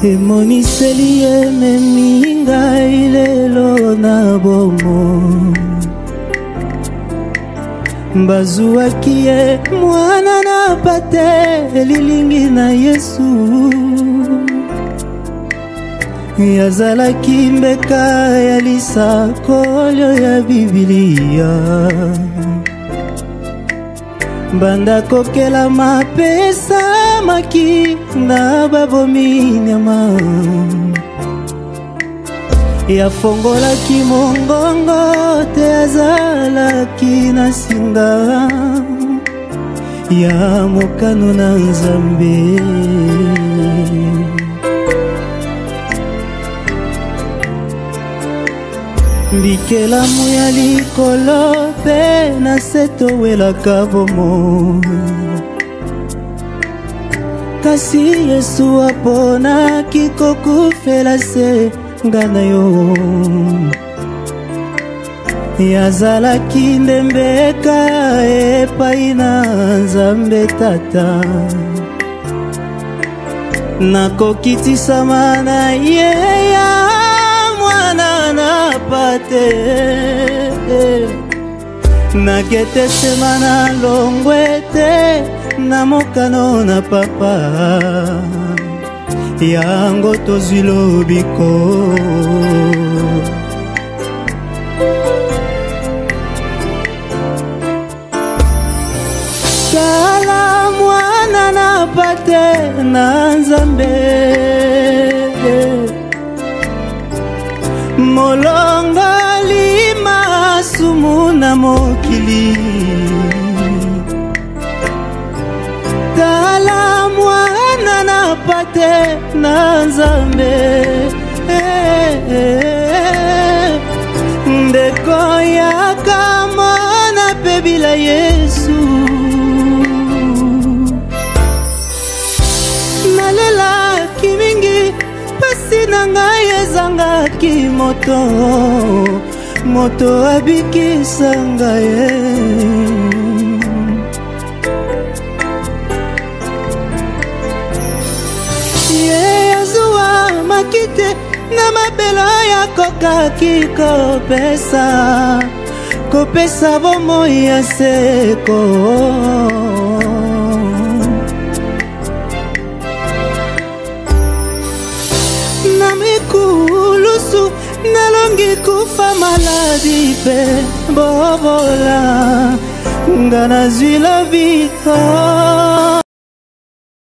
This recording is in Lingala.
emoniseli ememi ngai lelo na bomo bazwaki ye mwana na pate lilingi na Yesu yazalaki mbeka ya lisakolo ya Biblia banda kokela mapesa maki na babomi nyama ya fongolaki mongongo te azalaki na singa ya mokano na Nzambe bikelamu ya likolo pe na setowelaka bomo kasi Yesu aponaki kokufela se ngana yo yazalaki ndembeka epai na Nzambe Tata nakokitisama na ye ya mwana na pate naketesema na longwete na mokano na papa yango tozwi lobiko tala mwana na pate na Nzambe molongali masumu na mokili tala mwana na pate na Nzambe ndeko yaka mwana pe bila Yesu nalela kimingi pasi na ngai ezangaki moto abikisa ngai ye azuwa makite na mabelo ya kokaki kopesa bomoi ya seko na mikulusu nalongi kufa maladi pe bobola nga nazwi la vie